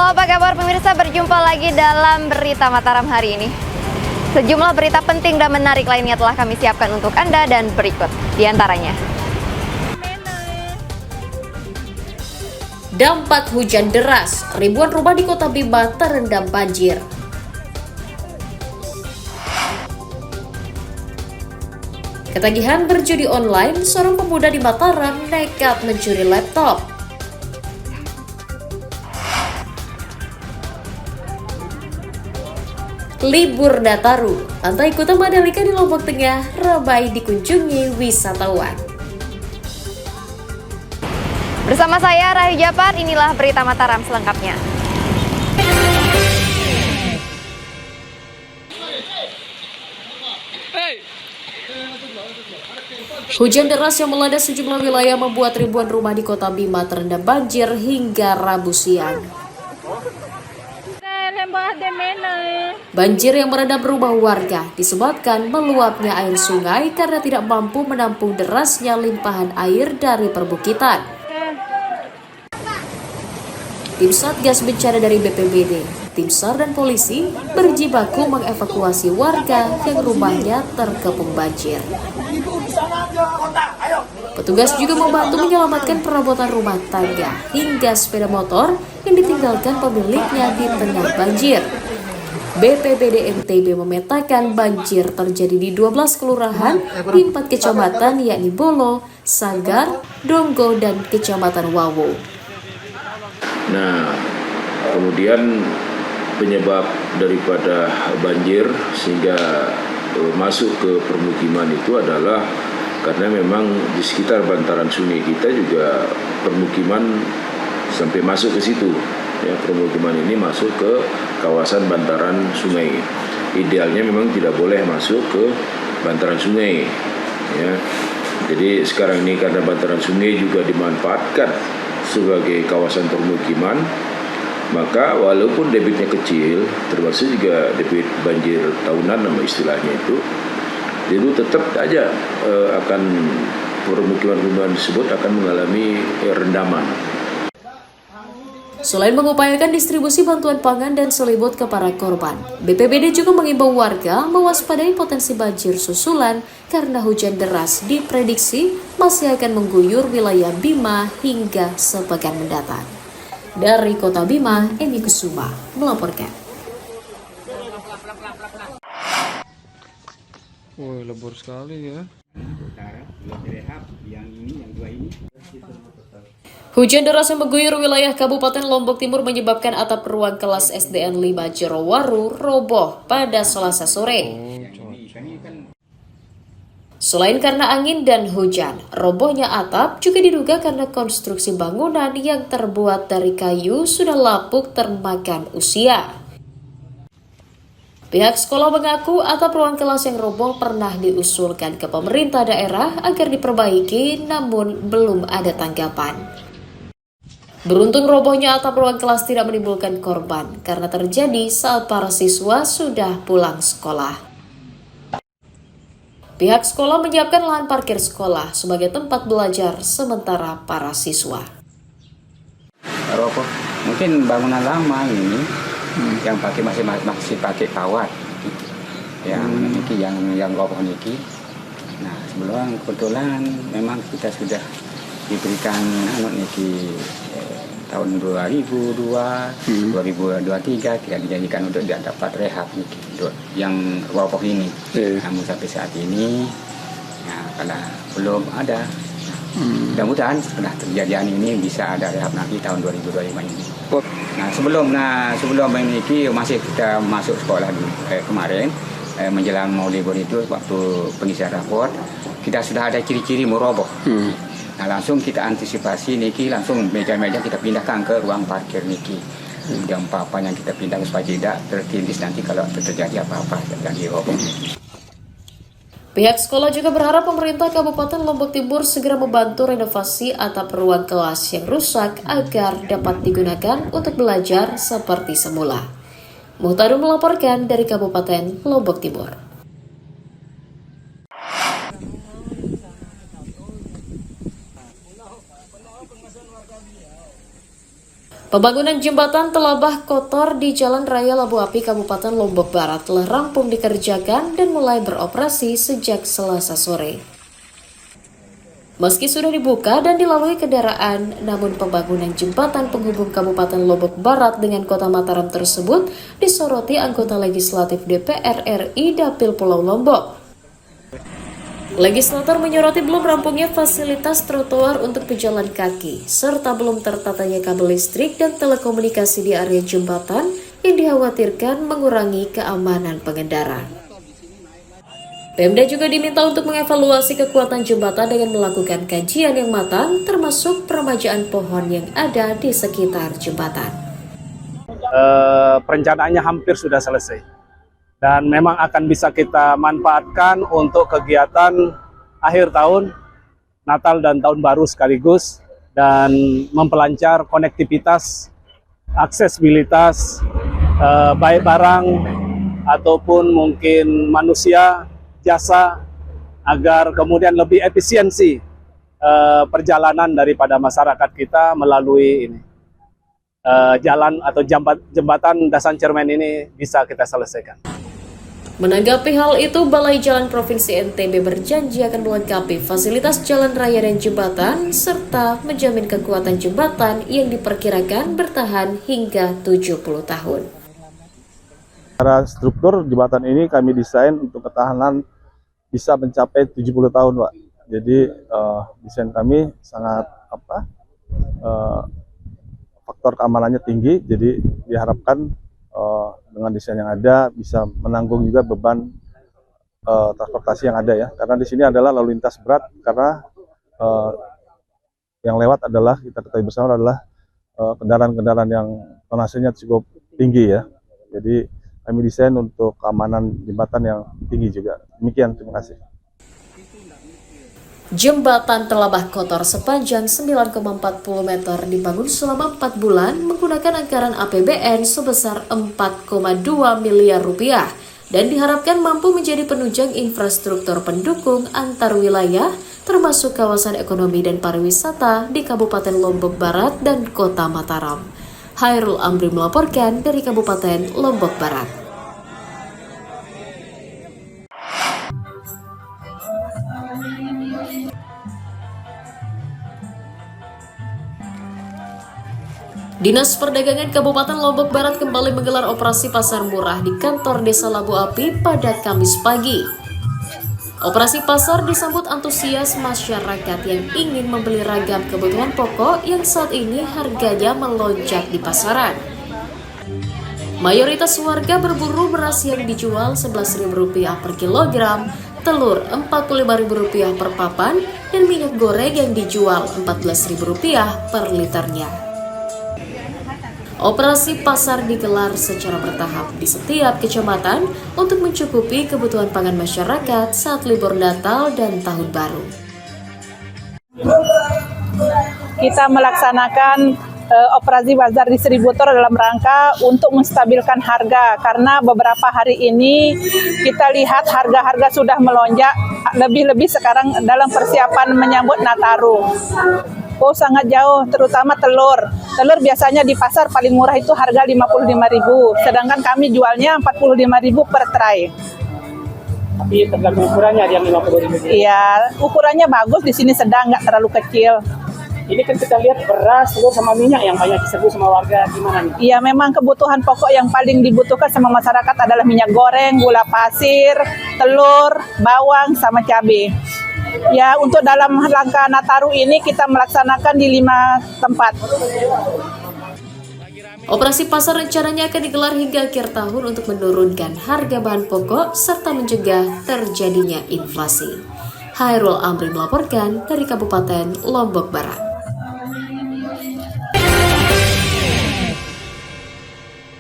Halo, apa kabar pemirsa? Berjumpa lagi dalam Berita Mataram hari ini. Sejumlah berita penting dan menarik lainnya telah kami siapkan untuk Anda dan berikut di antaranya. Dampak hujan deras, ribuan rumah di Kota Bima terendam banjir. Ketagihan berjudi online, seorang pemuda di Mataram nekat mencuri laptop. Libur Nataru, Pantai Kuta Mandalika di Lombok Tengah ramai dikunjungi wisatawan. Bersama saya Rahayu Japar, inilah Berita Mataram selengkapnya. Hujan deras yang melanda sejumlah wilayah membuat ribuan rumah di Kota Bima terendam banjir hingga Rabu siang. Banjir yang merendam rumah warga disebabkan meluapnya air sungai karena tidak mampu menampung derasnya limpahan air dari perbukitan. Tim Satgas Bencana dari BPBD, tim SAR dan polisi berjibaku mengevakuasi warga yang rumahnya terkepung banjir. Petugas juga membantu menyelamatkan perabotan rumah tangga hingga sepeda motor yang ditinggalkan pemiliknya di tengah banjir. BPBD NTB memetakan banjir terjadi di 12 kelurahan di 4 kecamatan yakni Bolo, Sanggar, Donggo, dan Kecamatan Wawo. Nah, kemudian penyebab daripada banjir sehingga masuk ke permukiman itu adalah karena memang di sekitar bantaran sungai kita juga permukiman sampai masuk ke situ. Ya, permukiman ini masuk ke kawasan bantaran sungai. Idealnya memang tidak boleh masuk ke bantaran sungai. Ya, jadi sekarang ini karena bantaran sungai juga dimanfaatkan sebagai kawasan permukiman, maka walaupun debitnya kecil, termasuk juga debit banjir tahunan nama istilahnya itu tetap aja akan permukiman tersebut akan mengalami rendaman. Selain mengupayakan distribusi bantuan pangan dan selimut ke para korban, BPBD juga mengimbau warga mewaspadai potensi banjir susulan karena hujan deras diprediksi masih akan mengguyur wilayah Bima hingga sepekan mendatang. Dari Kota Bima, Emi Kusuma melaporkan. Woi, lebur sekali ya. Hujan deras yang mengguyur wilayah Kabupaten Lombok Timur menyebabkan atap ruang kelas SDN 5 Jerowaru roboh pada Selasa sore. Selain karena angin dan hujan, robohnya atap juga diduga karena konstruksi bangunan yang terbuat dari kayu sudah lapuk termakan usia. Pihak sekolah mengaku atap ruang kelas yang roboh pernah diusulkan ke pemerintah daerah agar diperbaiki, namun belum ada tanggapan. Beruntung robohnya atap ruang kelas tidak menimbulkan korban karena terjadi saat para siswa sudah pulang sekolah. Pihak sekolah menyiapkan lahan parkir sekolah sebagai tempat belajar sementara para siswa. Roboh mungkin bangunan lama ini yang masih pakai kawat, yang roboh niki. Nah, sebelum kebetulan memang kita sudah diberikan niki tahun 2002, 2023 kita dijanjikan untuk tidak dapat rehab niki yang roboh ini. Namun sampai saat ini karena belum ada. Mudah-mudahan setelah kejadian ini bisa ada rehab nanti tahun 2025 ini. Nah sebelum ini masih kita masuk sekolah dulu kemarin menjelang mau libur itu waktu pengisian raport kita sudah ada ciri-ciri mau roboh. Nah langsung kita antisipasi niki langsung meja-meja kita pindahkan ke ruang parkir niki. Yang apa yang kita pindahkan supaya tidak tertindis nanti kalau terjadi apa-apa jadi roboh. Pihak sekolah juga berharap pemerintah Kabupaten Lombok Timur segera membantu renovasi atap ruang kelas yang rusak agar dapat digunakan untuk belajar seperti semula. Muhtadun melaporkan dari Kabupaten Lombok Timur. Pembangunan jembatan Telabah Kotor di Jalan Raya Labu Api, Kabupaten Lombok Barat telah rampung dikerjakan dan mulai beroperasi sejak Selasa sore. Meski sudah dibuka dan dilalui kendaraan, namun pembangunan jembatan penghubung Kabupaten Lombok Barat dengan Kota Mataram tersebut disoroti anggota legislatif DPR RI Dapil Pulau Lombok. Legislator menyoroti belum rampungnya fasilitas trotoar untuk pejalan kaki, serta belum tertatanya kabel listrik dan telekomunikasi di area jembatan yang dikhawatirkan mengurangi keamanan pengendara. Pemda juga diminta untuk mengevaluasi kekuatan jembatan dengan melakukan kajian yang matang, termasuk peremajaan pohon yang ada di sekitar jembatan. Perencanaannya hampir sudah selesai. Dan memang akan bisa kita manfaatkan untuk kegiatan akhir tahun, Natal dan Tahun Baru sekaligus, dan memperlancar konektivitas, aksesibilitas, baik barang ataupun mungkin manusia, jasa, agar kemudian lebih efisiensi perjalanan daripada masyarakat kita melalui ini. Jalan atau jembatan Dasan Cermen ini bisa kita selesaikan. Menanggapi hal itu, Balai Jalan Provinsi NTB berjanji akan melengkapi fasilitas jalan raya dan jembatan, serta menjamin kekuatan jembatan yang diperkirakan bertahan hingga 70 tahun. Secara struktur, jembatan ini kami desain untuk ketahanan bisa mencapai 70 tahun, Pak. Jadi desain kami sangat faktor keamanannya tinggi, jadi diharapkan dengan desain yang ada bisa menanggung juga beban transportasi yang ada ya. Karena di sini adalah lalu lintas berat, karena yang lewat adalah, kita ketahui bersama, adalah kendaraan-kendaraan yang tonasenya cukup tinggi ya. Jadi kami desain untuk keamanan jembatan yang tinggi juga. Demikian, terima kasih. Jembatan Telabah Kotor sepanjang 9,40 meter dibangun selama 4 bulan menggunakan anggaran APBN sebesar 4,2 miliar rupiah dan diharapkan mampu menjadi penunjang infrastruktur pendukung antar wilayah termasuk kawasan ekonomi dan pariwisata di Kabupaten Lombok Barat dan Kota Mataram. Hairul Amri melaporkan dari Kabupaten Lombok Barat. Dinas Perdagangan Kabupaten Lombok Barat kembali menggelar operasi pasar murah di kantor Desa Labu Api pada Kamis pagi. Operasi pasar disambut antusias masyarakat yang ingin membeli ragam kebutuhan pokok yang saat ini harganya melonjak di pasaran. Mayoritas warga berburu beras yang dijual Rp11.000 per kilogram, telur Rp45.000 per papan, dan minyak goreng yang dijual Rp14.000 per liternya. Operasi pasar digelar secara bertahap di setiap kecamatan untuk mencukupi kebutuhan pangan masyarakat saat libur Natal dan Tahun Baru. Kita melaksanakan operasi bazar distributor dalam rangka untuk menstabilkan harga, karena beberapa hari ini kita lihat harga-harga sudah melonjak, lebih-lebih sekarang dalam persiapan menyambut Nataru. Oh, sangat jauh, terutama telur. Telur biasanya di pasar paling murah itu harga Rp55.000, sedangkan kami jualnya Rp45.000 per tray. Tapi tergantung ukurannya, yang Rp50.000. Iya, ukurannya bagus, di sini sedang, nggak terlalu kecil. Ini kan kita lihat beras, telur sama minyak yang banyak diserbu sama warga, gimana nih? Iya, memang kebutuhan pokok yang paling dibutuhkan sama masyarakat adalah minyak goreng, gula pasir, telur, bawang, sama cabai. Ya, untuk dalam rangka Nataru ini kita melaksanakan di 5 tempat. Operasi pasar rencananya akan digelar hingga akhir tahun untuk menurunkan harga bahan pokok serta mencegah terjadinya inflasi. Hairul Amri melaporkan dari Kabupaten Lombok Barat.